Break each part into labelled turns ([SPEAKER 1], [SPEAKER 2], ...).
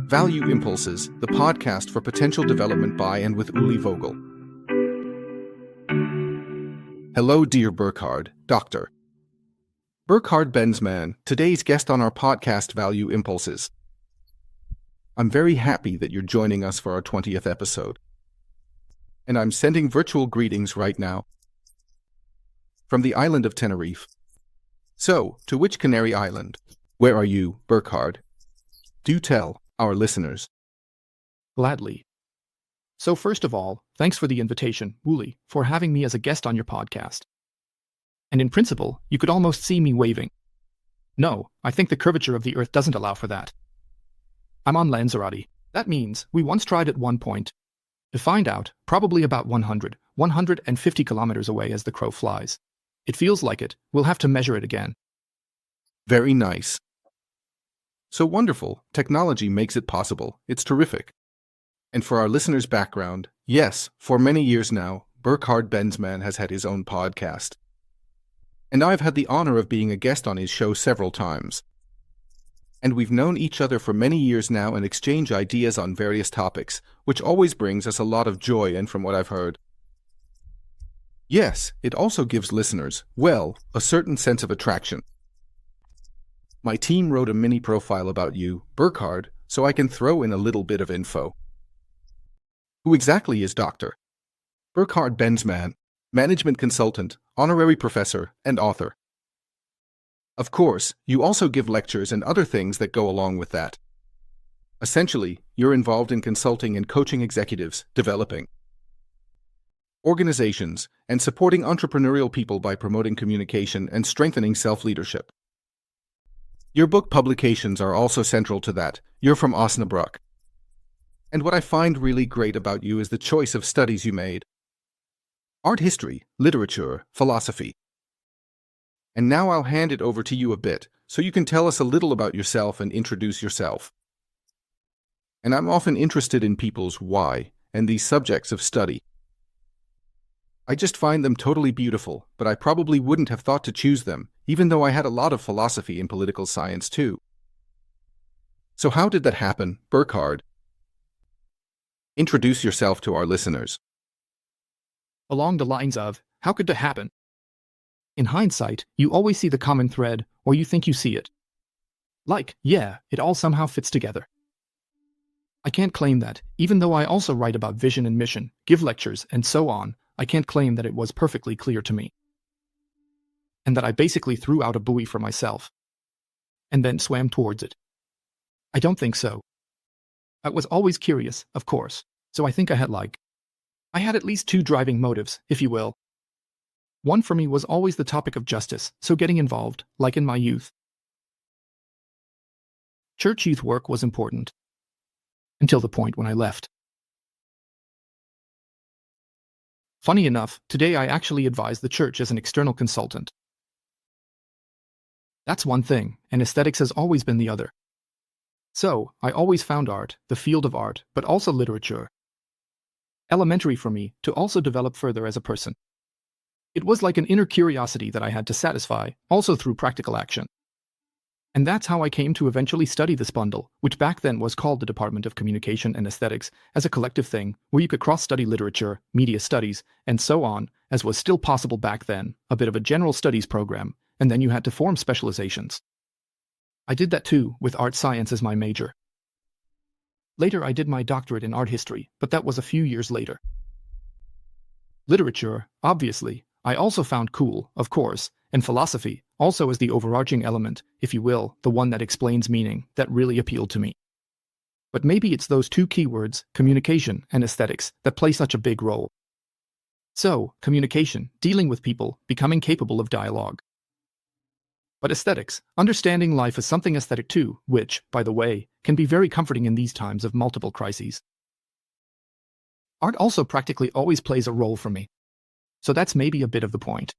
[SPEAKER 1] Value Impulses, the podcast for potential development by and with Uli Vogel. Hello, dear Burkhard, Dr. Burkhard Bensmann, today's guest on our podcast Value Impulses. I'm very happy that you're joining us for our 20th episode. And I'm sending virtual greetings right now from the island of Tenerife. So, to which Canary Island? Where are you, Burkhard? Do tell our listeners.
[SPEAKER 2] Gladly. So first of all, thanks for the invitation, Uli, for having me as a guest on your podcast. And in principle, you could almost see me waving. No, I think the curvature of the Earth doesn't allow for that. I'm on Lanzarote. That means we once tried at one point to find out, probably about 150 kilometers away as the crow flies. It feels like it. We'll have to measure it again.
[SPEAKER 1] Very nice. So wonderful. Technology makes it possible. It's terrific. And for our listeners' background, yes, for many years now, Burkhard Bensmann has had his own podcast. And I've had the honor of being a guest on his show several times. And we've known each other for many years now and exchange ideas on various topics, which always brings us a lot of joy, and from what I've heard, yes, it also gives listeners, well, a certain sense of attraction. My team wrote a mini profile about you, Burkhard, so I can throw in a little bit of info. Who exactly is Dr. Burkhard Bensmann, management consultant, honorary professor, and author. Of course, you also give lectures and other things that go along with that. Essentially, you're involved in consulting and coaching executives, developing organizations, and supporting entrepreneurial people by promoting communication and strengthening self-leadership. Your book publications are also central to that. You're from Osnabrück. And what I find really great about you is the choice of studies you made. Art history, literature, philosophy. And now I'll hand it over to you a bit, so you can tell us a little about yourself and introduce yourself. And I'm often interested in people's why and these subjects of study. I just find them totally beautiful, but I probably wouldn't have thought to choose them, even though I had a lot of philosophy in political science too. So how did that happen, Burkhard? Introduce yourself to our listeners.
[SPEAKER 2] Along the lines of, how could that happen? In hindsight, you always see the common thread, or you think you see it. Like, yeah, it all somehow fits together. I can't claim that, even though I also write about vision and mission, give lectures, and so on, I can't claim that it was perfectly clear to me. And that I basically threw out a buoy for myself. And then swam towards it. I don't think so. I was always curious, of course, so I think I had at least two driving motives, if you will. One for me was always the topic of justice, so getting involved, like in my youth. Church youth work was important. Until the point when I left. Funny enough, today I actually advise the church as an external consultant. That's one thing, and aesthetics has always been the other. So, I always found art, the field of art, but also literature, elementary for me to also develop further as a person. It was like an inner curiosity that I had to satisfy, also through practical action. And that's how I came to eventually study this bundle, which back then was called the Department of Communication and Aesthetics, as a collective thing, where you could cross-study literature, media studies, and so on, as was still possible back then, a bit of a general studies program, and then you had to form specializations. I did that too, with art science as my major. Later I did my doctorate in art history, but that was a few years later. Literature, obviously, I also found cool, of course, and philosophy, also as the overarching element, if you will, the one that explains meaning, that really appealed to me. But maybe it's those two keywords, communication and aesthetics, that play such a big role. So, communication, dealing with people, becoming capable of dialogue. But aesthetics, understanding life as something aesthetic too, which, by the way, can be very comforting in these times of multiple crises. Art also practically always plays a role for me. So that's maybe a bit of the point.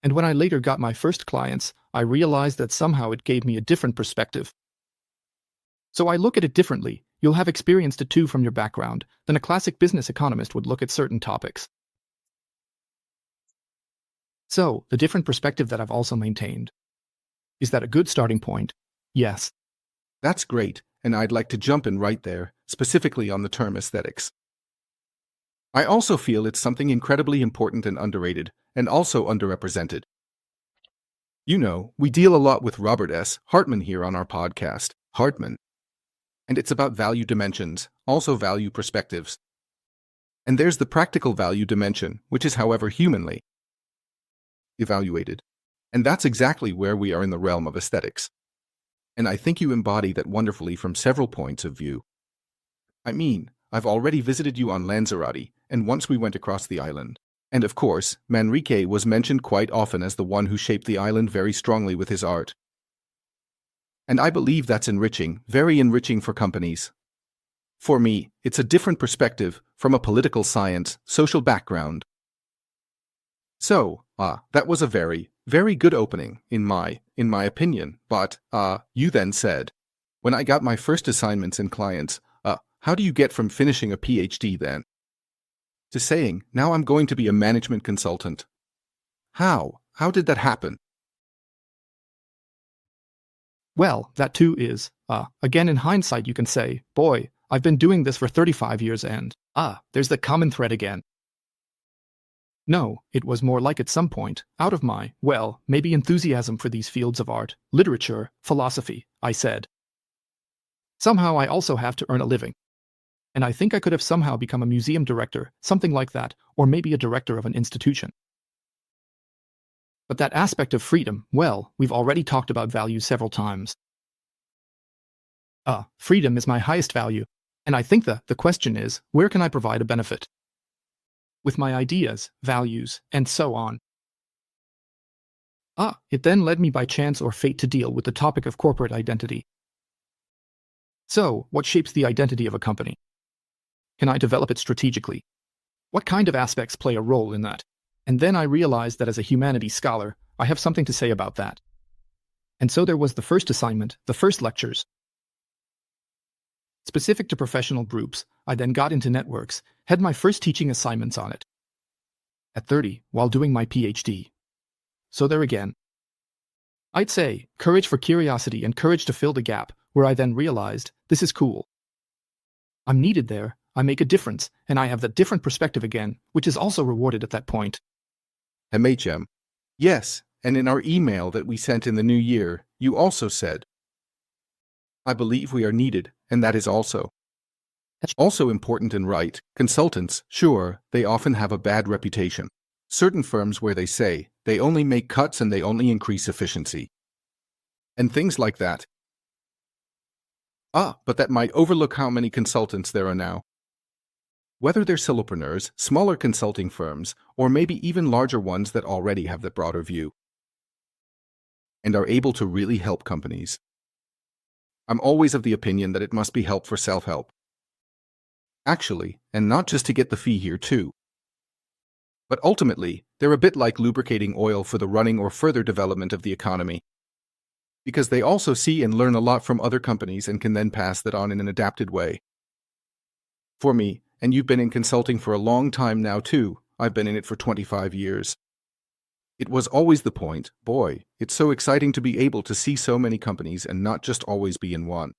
[SPEAKER 2] And when I later got my first clients, I realized that somehow it gave me a different perspective. So I look at it differently. You'll have experienced it too from your background than a classic business economist would look at certain topics. So, the different perspective that I've also maintained. Is that a good starting point? Yes.
[SPEAKER 1] That's great, and I'd like to jump in right there, specifically on the term aesthetics. I also feel it's something incredibly important and underrated, and also underrepresented. You know, we deal a lot with Robert S. Hartman here on our podcast, Hartman. And it's about value dimensions, also value perspectives. And there's the practical value dimension, which is, however, humanly evaluated. And that's exactly where we are in the realm of aesthetics. And I think you embody that wonderfully from several points of view. I mean, I've already visited you on Lanzarote, and once we went across the island. And of course, Manrique was mentioned quite often as the one who shaped the island very strongly with his art. And I believe that's enriching, very enriching for companies. For me, it's a different perspective from a political science, social background. So, that was a very, very good opening, in my opinion. But, you then said, when I got my first assignments and clients, how do you get from finishing a PhD then to saying, now I'm going to be a management consultant? How? How did that happen?
[SPEAKER 2] Well, that too is, again in hindsight you can say, boy, I've been doing this for 35 years and, there's the common thread again. No, it was more like at some point, out of my, well, maybe enthusiasm for these fields of art, literature, philosophy, I said. Somehow I also have to earn a living. And I think I could have somehow become a museum director, something like that, or maybe a director of an institution. But that aspect of freedom, well, we've already talked about values several times. Freedom is my highest value, and I think the question is, where can I provide a benefit? With my ideas, values, and so on. It then led me by chance or fate to deal with the topic of corporate identity. So, what shapes the identity of a company? Can I develop it strategically? What kind of aspects play a role in that? And then I realized that as a humanities scholar, I have something to say about that. And so there was the first assignment, the first lectures. Specific to professional groups, I then got into networks, had my first teaching assignments on it. At 30, while doing my PhD. So there again. I'd say, courage for curiosity and courage to fill the gap, where I then realized, this is cool. I'm needed there, I make a difference, and I have that different perspective again, which is also rewarded at that point.
[SPEAKER 1] MHM. Yes, and in our email that we sent in the new year, you also said, I believe we are needed, and that is also important and right. Consultants, sure, they often have a bad reputation. Certain firms where they say, they only make cuts and they only increase efficiency. And things like that. But that might overlook how many consultants there are now. Whether they're solopreneurs, smaller consulting firms, or maybe even larger ones that already have the broader view and are able to really help companies. I'm always of the opinion that it must be help for self-help. Actually, and not just to get the fee here too. But ultimately, they're a bit like lubricating oil for the running or further development of the economy. Because they also see and learn a lot from other companies and can then pass that on in an adapted way. For me, and you've been in consulting for a long time now too, I've been in it for 25 years. It was always the point, boy, it's so exciting to be able to see so many companies and not just always be in one.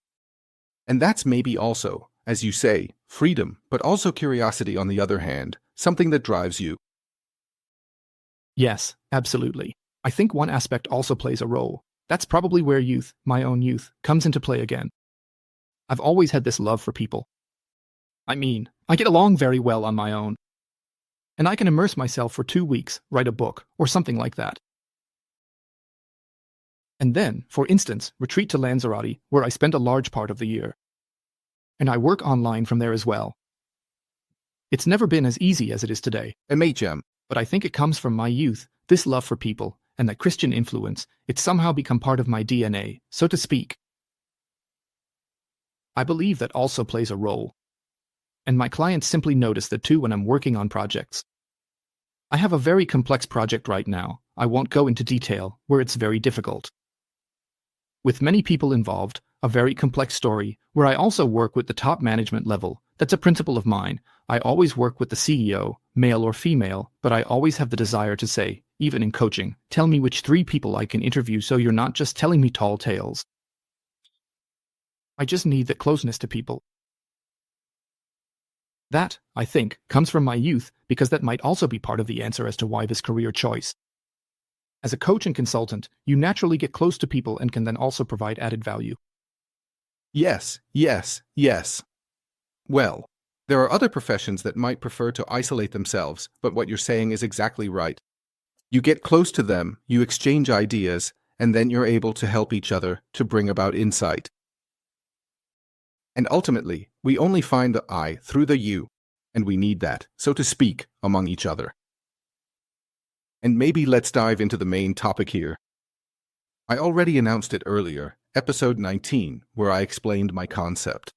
[SPEAKER 1] And that's maybe also, as you say, freedom, but also curiosity on the other hand, something that drives you.
[SPEAKER 2] Yes, absolutely. I think one aspect also plays a role. That's probably where youth, my own youth, comes into play again. I've always had this love for people. I mean, I get along very well on my own. And I can immerse myself for 2 weeks, write a book, or something like that. And then, for instance, retreat to Lanzarote, where I spend a large part of the year. And I work online from there as well. It's never been as easy as it is today.
[SPEAKER 1] MHM.
[SPEAKER 2] But I think it comes from my youth, this love for people, and that Christian influence. It's somehow become part of my DNA, so to speak. I believe that also plays a role. And my clients simply notice that too when I'm working on projects. I have a very complex project right now, I won't go into detail, where it's very difficult. With many people involved, a very complex story, where I also work with the top management level. That's a principle of mine. I always work with the CEO, male or female, but I always have the desire to say, even in coaching, tell me which 3 people I can interview so you're not just telling me tall tales. I just need that closeness to people. That, I think, comes from my youth, because that might also be part of the answer as to why this career choice. As a coach and consultant, you naturally get close to people and can then also provide added value.
[SPEAKER 1] Yes, yes, yes. Well, there are other professions that might prefer to isolate themselves, but what you're saying is exactly right. You get close to them, you exchange ideas, and then you're able to help each other to bring about insight. And ultimately, we only find the I through the you, and we need that, so to speak, among each other. And maybe let's dive into the main topic here. I already announced it earlier, episode 19, where I explained my concept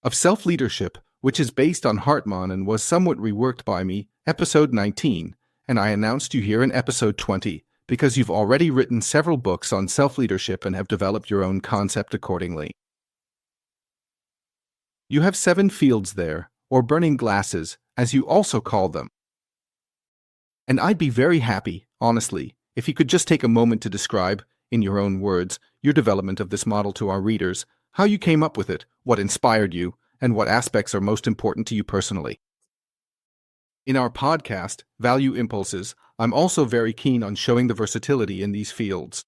[SPEAKER 1] of self-leadership, which is based on Hartman and was somewhat reworked by me, episode 19, and I announced you here in episode 20, because you've already written several books on self-leadership and have developed your own concept accordingly. You have 7 fields there, or burning glasses, as you also call them. And I'd be very happy, honestly, if you could just take a moment to describe, in your own words, your development of this model to our readers, how you came up with it, what inspired you, and what aspects are most important to you personally. In our podcast, Value Impulses, I'm also very keen on showing the versatility in these fields.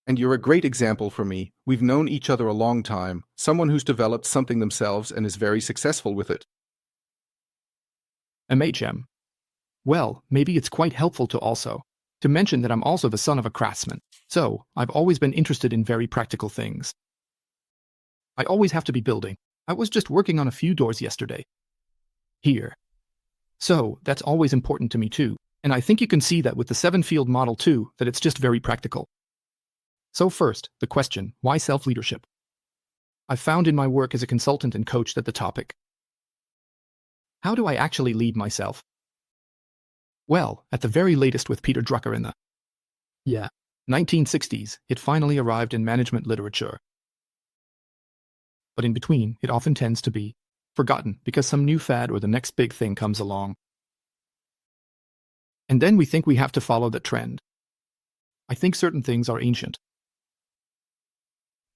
[SPEAKER 1] And you're a great example for me. We've known each other a long time, someone who's developed something themselves and is very successful with it.
[SPEAKER 2] MHM. Well, maybe it's quite helpful to mention that I'm also the son of a craftsman, so I've always been interested in very practical things. I always have to be building. I was just working on a few doors yesterday. Here. So, that's always important to me too, and I think you can see that with the 7-field model too, that it's just very practical. So first, the question, why self-leadership? I've found in my work as a consultant and coach that the topic, how do I actually lead myself? Well, at the very latest with Peter Drucker in the 1960s, it finally arrived in management literature. But in between, it often tends to be forgotten because some new fad or the next big thing comes along. And then we think we have to follow the trend. I think certain things are ancient.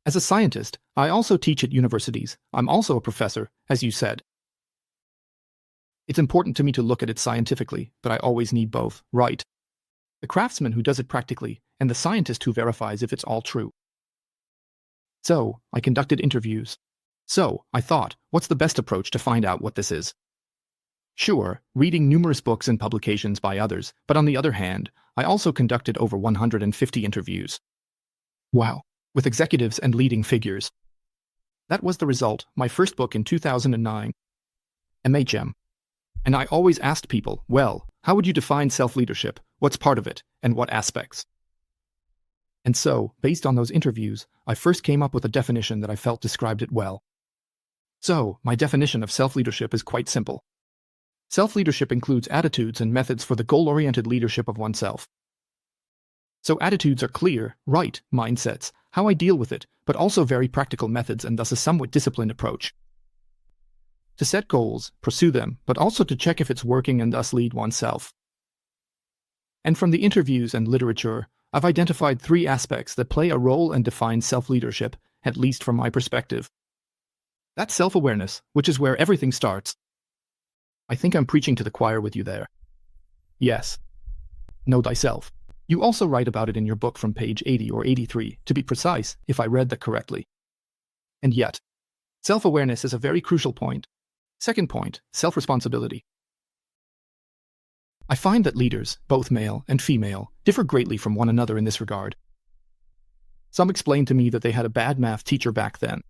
[SPEAKER 2] As a scientist, I also teach at universities. I'm also a professor, as you said. It's important to me to look at it scientifically, but I always need both, right? The craftsman who does it practically, and the scientist who verifies if it's all true. So, I conducted interviews. So, I thought, what's the best approach to find out what this is? Sure, reading numerous books and publications by others, but on the other hand, I also conducted over 150 interviews. Wow. With executives and leading figures. That was the result, my first book in 2009. MHM. And I always asked people, well, how would you define self-leadership? What's part of it, and what aspects? And so, based on those interviews, I first came up with a definition that I felt described it well. So, my definition of self-leadership is quite simple. Self-leadership includes attitudes and methods for the goal-oriented leadership of oneself. So attitudes are clear, right, mindsets, how I deal with it, but also very practical methods and thus a somewhat disciplined approach. To set goals, pursue them, but also to check if it's working and thus lead oneself. And from the interviews and literature, I've identified 3 aspects that play a role and define self-leadership, at least from my perspective. That's self-awareness, which is where everything starts. I think I'm preaching to the choir with you there. Yes. Know thyself. You also write about it in your book from page 80 or 83, to be precise, if I read that correctly. And yet, self-awareness is a very crucial point. Second point, self-responsibility. I find that leaders, both male and female, differ greatly from one another in this regard. Some explained to me that they had a bad math teacher back then,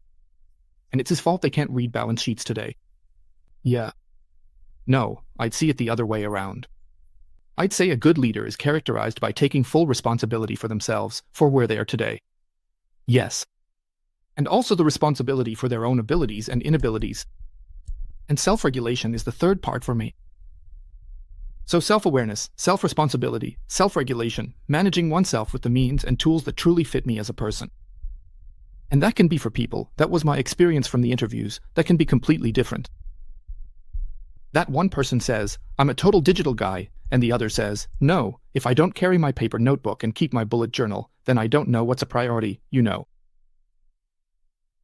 [SPEAKER 2] and it's his fault they can't read balance sheets today. Yeah. No, I'd see it the other way around. I'd say a good leader is characterized by taking full responsibility for themselves, for where they are today. Yes. And also the responsibility for their own abilities and inabilities. And self-regulation is the third part for me. So self-awareness, self-responsibility, self-regulation, managing oneself with the means and tools that truly fit me as a person. And that can be for people, that was my experience from the interviews, that can be completely different. That one person says, I'm a total digital guy, and the other says, no, if I don't carry my paper notebook and keep my bullet journal, then I don't know what's a priority, you know.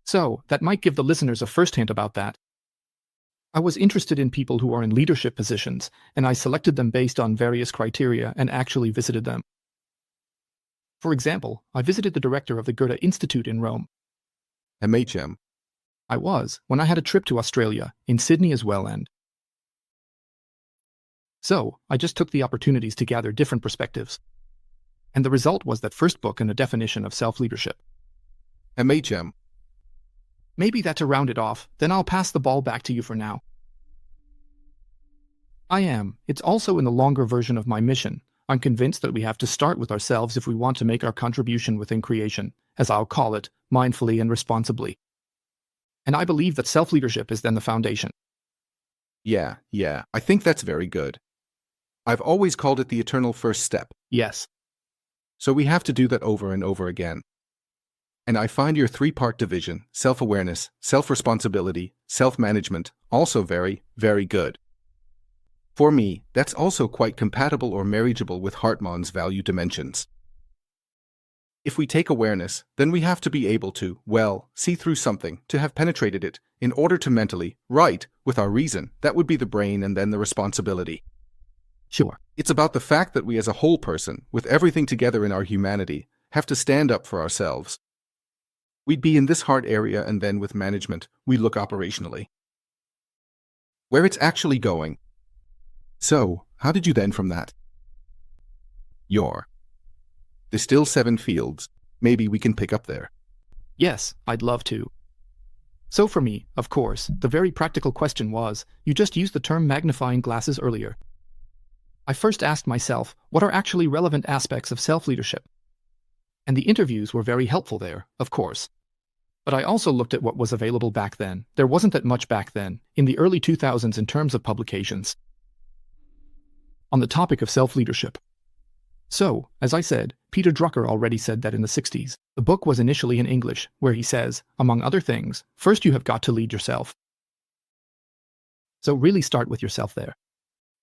[SPEAKER 2] So, that might give the listeners a first hint about that. I was interested in people who are in leadership positions, and I selected them based on various criteria and actually visited them. For example, I visited the director of the Goethe Institute in Rome.
[SPEAKER 1] MHM.
[SPEAKER 2] I was, when I had a trip to Australia, in Sydney as well, and so I just took the opportunities to gather different perspectives. And the result was that first book and a definition of self-leadership.
[SPEAKER 1] MHM.
[SPEAKER 2] Maybe that to round it off, then I'll pass the ball back to you for now. It's also in the longer version of my mission. I'm convinced that we have to start with ourselves if we want to make our contribution within creation, as I'll call it, mindfully and responsibly. And I believe that self-leadership is then the foundation.
[SPEAKER 1] Yeah, I think that's very good. I've always called it the eternal first step.
[SPEAKER 2] Yes.
[SPEAKER 1] So we have to do that over and over again. And I find your three-part division, self-awareness, self-responsibility, self-management, also very, very good. For me, that's also quite compatible or marriageable with Hartman's value dimensions. If we take awareness, then we have to be able to, see through something, to have penetrated it, in order to mentally, with our reason, that would be the brain and then the responsibility.
[SPEAKER 2] Sure.
[SPEAKER 1] It's about the fact that we as a whole person, with everything together in our humanity, have to stand up for ourselves. We'd be in this heart area and then with management, we look operationally. Where it's actually going. So, how did you then from that? There's still 7 fields. Maybe we can pick up there.
[SPEAKER 2] Yes, I'd love to. So for me, of course, the very practical question was, you just used the term magnifying glasses earlier. I first asked myself, what are actually relevant aspects of self-leadership? And the interviews were very helpful there, of course. But I also looked at what was available back then. There wasn't that much back then, in the early 2000s in terms of publications, on the topic of self-leadership. So, as I said, Peter Drucker already said that in the 60s. The book was initially in English, where he says, among other things, first you have got to lead yourself. So really start with yourself there.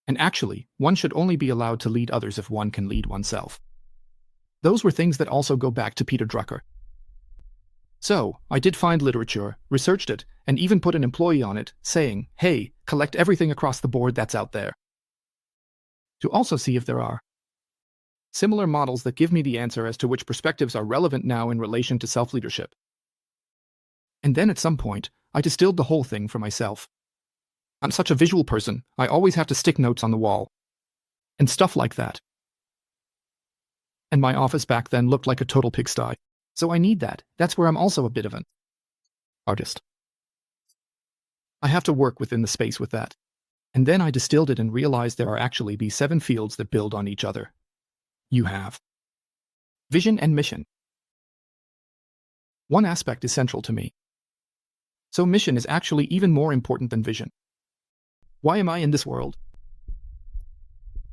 [SPEAKER 2] And actually, one should only be allowed to lead others if one can lead oneself. Those were things that also go back to Peter Drucker. So, I did find literature, researched it, and even put an employee on it, saying, hey, collect everything across the board that's out there. To also see if there are similar models that give me the answer as to which perspectives are relevant now in relation to self-leadership. And then at some point, I distilled the whole thing for myself. I'm such a visual person, I always have to stick notes on the wall. And stuff like that. And my office back then looked like a total pigsty. So I need that. That's where I'm also a bit of an artist. I have to work within the space with that. And then I distilled it and realized there are actually these 7 fields that build on each other. You have vision and mission. One aspect is central to me. So mission is actually even more important than vision. Why am I in this world?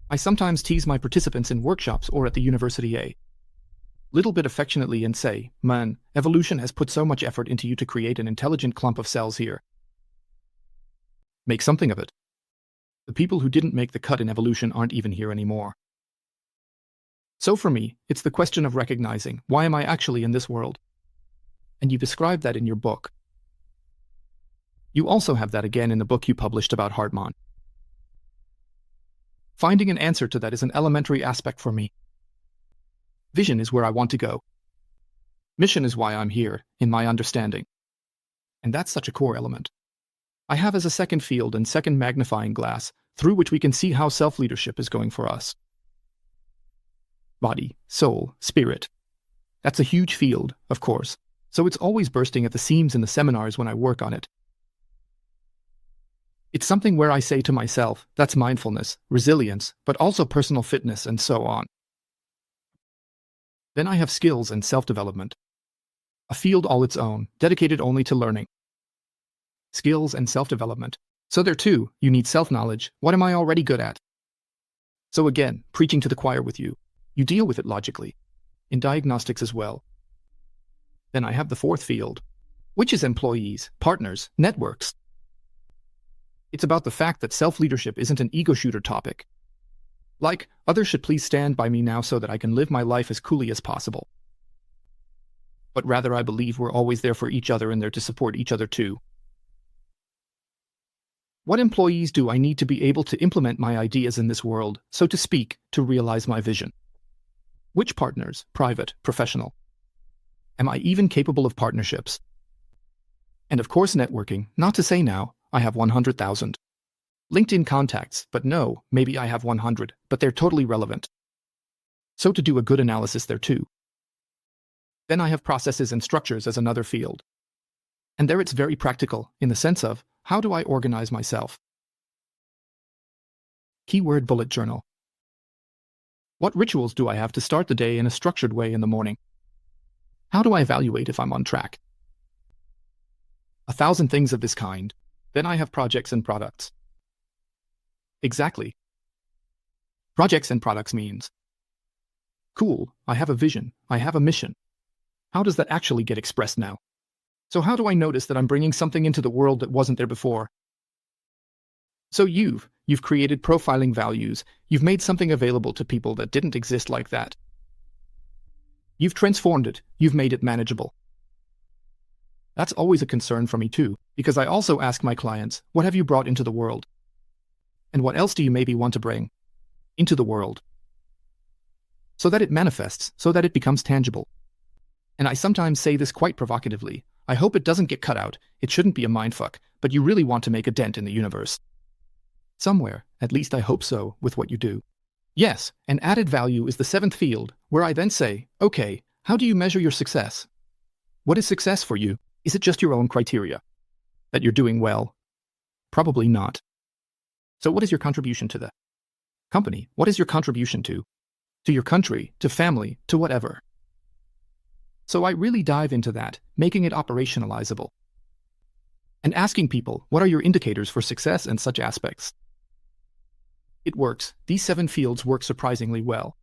[SPEAKER 2] I sometimes tease my participants in workshops or at the university a little bit affectionately and say, man, evolution has put so much effort into you to create an intelligent clump of cells here. Make something of it. The people who didn't make the cut in evolution aren't even here anymore. So for me, it's the question of recognizing, why am I actually in this world? And you describe that in your book. You also have that again in the book you published about Hartmann. Finding an answer to that is an elementary aspect for me. Vision is where I want to go. Mission is why I'm here, in my understanding. And that's such a core element. I have as a second field and second magnifying glass, through which we can see how self-leadership is going for us. Body, soul, spirit. That's a huge field, of course, so it's always bursting at the seams in the seminars when I work on it. It's something where I say to myself, that's mindfulness, resilience, but also personal fitness and so on. Then I have skills and self-development. A field all its own, dedicated only to learning. Skills and self-development. So there too, you need self-knowledge. What am I already good at? So again, preaching to the choir with you. You deal with it logically. In diagnostics as well. Then I have the fourth field, which is employees, partners, networks. It's about the fact that self-leadership isn't an ego shooter topic. Like, others should please stand by me now so that I can live my life as coolly as possible. but rather I believe we're always there for each other and there to support each other too. What employees do I need to be able to implement my ideas in this world, so to speak, to realize my vision? Which partners, private, professional? Am I even capable of partnerships? And of course networking, not to say now, I have 100,000 LinkedIn contacts, but no, maybe I have 100, but they're totally relevant. So to do a good analysis there too. Then I have processes and structures as another field. And there it's very practical, in the sense of, how do I organize myself? Keyword bullet journal. What rituals do I have to start the day in a structured way in the morning? How do I evaluate if I'm on track? 1,000 things of this kind. Then I have projects and products. Exactly. Projects and products means, cool, I have a vision, I have a mission. How does that actually get expressed now? So how do I notice that I'm bringing something into the world that wasn't there before? So you've created profiling values, you've made something available to people that didn't exist like that. You've transformed it, you've made it manageable. That's always a concern for me too, because I also ask my clients, what have you brought into the world? And what else do you maybe want to bring into the world? So that it manifests, so that it becomes tangible. And I sometimes say this quite provocatively, I hope it doesn't get cut out, it shouldn't be a mindfuck, but you really want to make a dent in the universe. Somewhere, at least I hope so, with what you do. Yes, and added value is the 7th field, where I then say, okay, how do you measure your success? What is success for you? Is it just your own criteria? That you're doing well? Probably not. So what is your contribution to the company? What is your contribution to your country, to family, to whatever? So I really dive into that, making it operationalizable. And asking people, what are your indicators for success and such aspects? It works. These 7 fields work surprisingly well.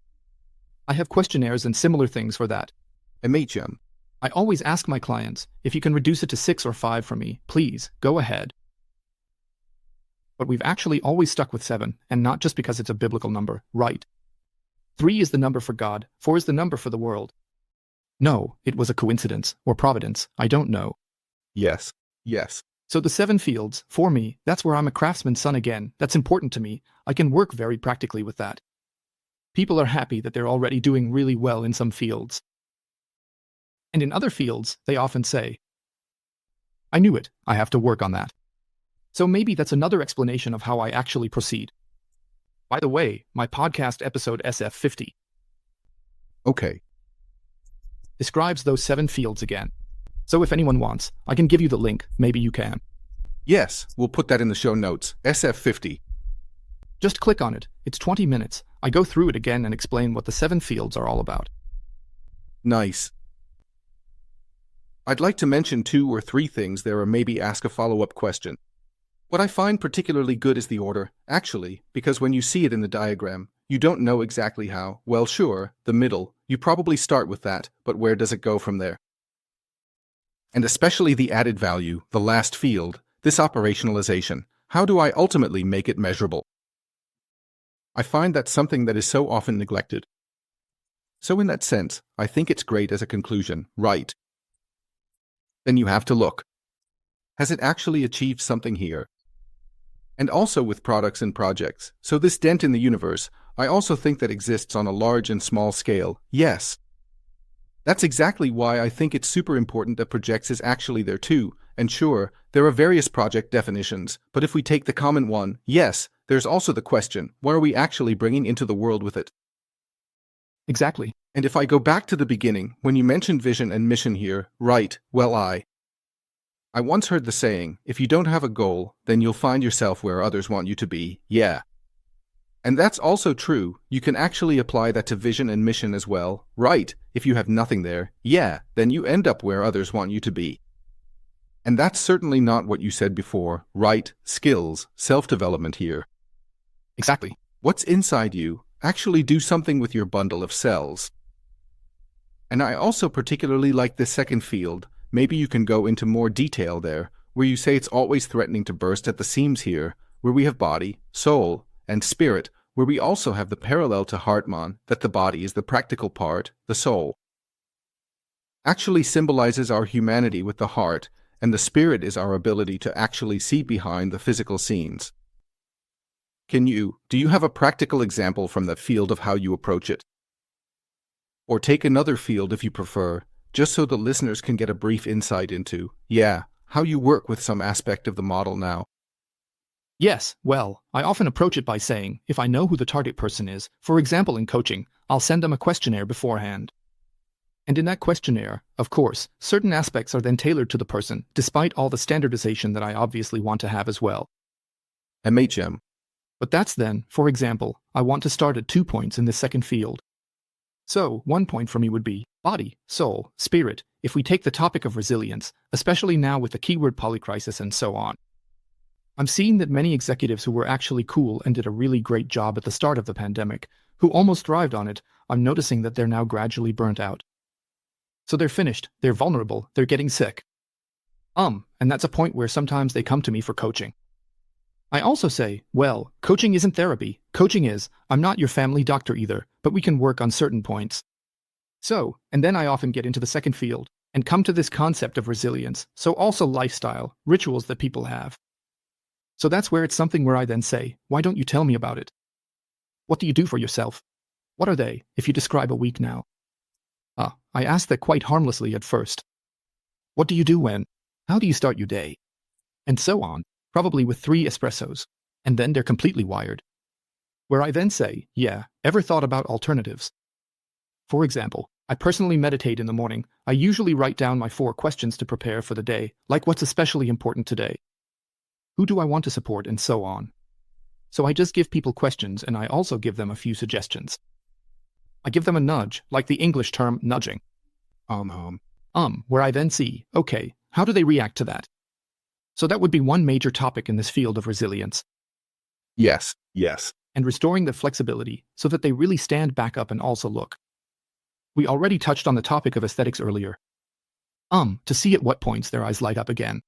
[SPEAKER 2] I have questionnaires and similar things for that.
[SPEAKER 1] MHM.
[SPEAKER 2] I always ask my clients, if you can reduce it to 6 or 5 for me, please, go ahead. But we've actually always stuck with 7, and not just because it's a biblical number, right? 3 is the number for God, 4 is the number for the world. No, it was a coincidence, or providence, I don't know.
[SPEAKER 1] Yes. Yes.
[SPEAKER 2] So the 7 fields, for me, that's where I'm a craftsman's son again, that's important to me, I can work very practically with that. People are happy that they're already doing really well in some fields. And in other fields, they often say, I knew it, I have to work on that. So maybe that's another explanation of how I actually proceed. By the way, my podcast episode SF50
[SPEAKER 1] Okay.
[SPEAKER 2] describes those 7 fields again. So if anyone wants, I can give you the link, maybe you can.
[SPEAKER 1] Yes, we'll put that in the show notes. SF50.
[SPEAKER 2] Just click on it, it's 20 minutes, I go through it again and explain what the 7 fields are all about.
[SPEAKER 1] Nice. I'd like to mention 2 or 3 things there or maybe ask a follow-up question. What I find particularly good is the order, actually, because when you see it in the diagram, you don't know exactly how. Well, sure, the middle, you probably start with that, but where does it go from there? And especially the added value, the last field, this operationalization. How do I ultimately make it measurable? I find that's something that is so often neglected. So in that sense, I think it's great as a conclusion, right? Then you have to look. Has it actually achieved something here? And also with products and projects. So this dent in the universe, I also think that exists on a large and small scale, yes. That's exactly why I think it's super important that projects is actually there too. And sure, there are various project definitions, but if we take the common one, yes, there's also the question, what are we actually bringing into the world with it?
[SPEAKER 2] Exactly.
[SPEAKER 1] And if I go back to the beginning, when you mentioned vision and mission here, right, well I once heard the saying, if you don't have a goal, then you'll find yourself where others want you to be, yeah. And that's also true, you can actually apply that to vision and mission as well, right, if you have nothing there, yeah, then you end up where others want you to be. And that's certainly not what you said before, right, skills, self-development here.
[SPEAKER 2] Exactly.
[SPEAKER 1] What's inside you, actually do something with your bundle of cells. And I also particularly like this second field, maybe you can go into more detail there, where you say it's always threatening to burst at the seams here, where we have body, soul, and spirit, where we also have the parallel to Hartmann, that the body is the practical part, the soul. actually symbolizes our humanity with the heart, and the spirit is our ability to actually see behind the physical scenes. Do you have a practical example from the field of how you approach it? Or take another field if you prefer, just so the listeners can get a brief insight into, how you work with some aspect of the model now.
[SPEAKER 2] Yes, well, I often approach it by saying, if I know who the target person is, for example in coaching, I'll send them a questionnaire beforehand. And in that questionnaire, of course, certain aspects are then tailored to the person, despite all the standardization that I obviously want to have as well.
[SPEAKER 1] MHM.
[SPEAKER 2] But that's then, for example, I want to start at 2 points in this second field. So, 1 point for me would be body, soul, spirit, if we take the topic of resilience, especially now with the keyword polycrisis and so on. I'm seeing that many executives who were actually cool and did a really great job at the start of the pandemic, who almost thrived on it, I'm noticing that they're now gradually burnt out. So they're finished, they're vulnerable, they're getting sick. And that's a point where sometimes they come to me for coaching. I also say, well, coaching isn't therapy, coaching is, I'm not your family doctor either, but we can work on certain points. So, and then I often get into the second field, and come to this concept of resilience, so also lifestyle, rituals that people have. So that's where it's something where I then say, why don't you tell me about it? What do you do for yourself? What are they, if you describe a week now? I asked that quite harmlessly at first. What do you do when? How do you start your day? And so on, probably with 3 espressos, and then they're completely wired. Where I then say, ever thought about alternatives? For example, I personally meditate in the morning. I usually write down my 4 questions to prepare for the day, like what's especially important today. Who do I want to support, and so on. So I just give people questions, and I also give them a few suggestions. I give them a nudge, like the English term nudging. Where I then see, okay, how do they react to that? So that would be one major topic in this field of resilience.
[SPEAKER 1] Yes.
[SPEAKER 2] And restoring the flexibility so that they really stand back up and also look. We already touched on the topic of aesthetics earlier. To see at what points their eyes light up again.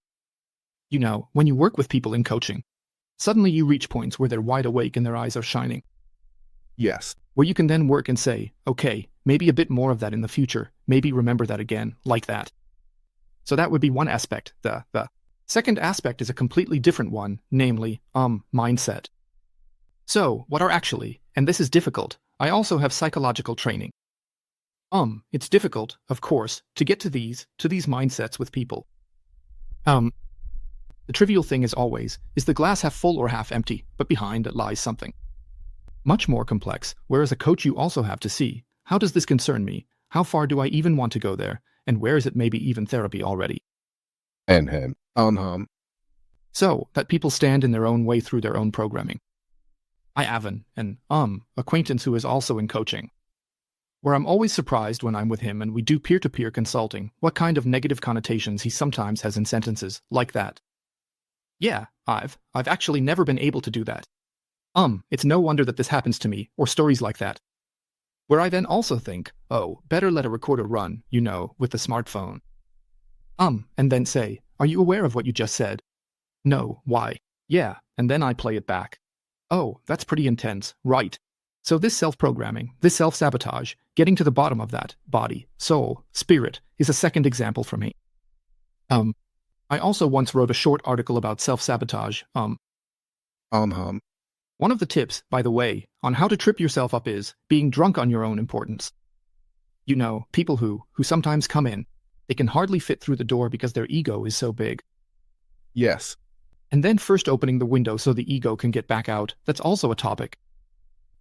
[SPEAKER 2] You know, when you work with people in coaching, suddenly you reach points where they're wide awake and their eyes are shining.
[SPEAKER 1] Yes.
[SPEAKER 2] Where you can then work and say, okay, maybe a bit more of that in the future, maybe remember that again, like that. So that would be one aspect. The second aspect is a completely different one, namely, mindset. So, what are actually, and this is difficult, I also have psychological training. It's difficult, of course, to get to these mindsets with people. The trivial thing is always, is the glass half full or half empty, but behind it lies something much more complex, where as a coach you also have to see, how does this concern me? How far do I even want to go there? And where is it maybe even therapy already? So, that people stand in their own way through their own programming. I have an acquaintance who is also in coaching, where I'm always surprised when I'm with him and we do peer-to-peer consulting, what kind of negative connotations he sometimes has in sentences, like that. Yeah, I've actually never been able to do that. It's no wonder that this happens to me, or stories like that. Where I then also think, better let a recorder run, with the smartphone. And then say, are you aware of what you just said? No, why? Yeah, and then I play it back. Oh, that's pretty intense, right? So this self-programming, this self-sabotage, getting to the bottom of that, body, soul, spirit, is a second example for me. I also once wrote a short article about self-sabotage, One of the tips, by the way, on how to trip yourself up is being drunk on your own importance. You know, people who sometimes come in, they can hardly fit through the door because their ego is so big.
[SPEAKER 1] Yes.
[SPEAKER 2] And then first opening the window so the ego can get back out, that's also a topic.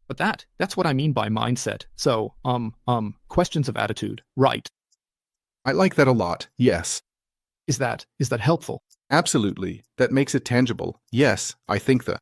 [SPEAKER 2] But that's what I mean by mindset. So, questions of attitude, right?
[SPEAKER 1] I like that a lot, yes.
[SPEAKER 2] Is that helpful?
[SPEAKER 1] Absolutely. That makes it tangible. Yes, I think that.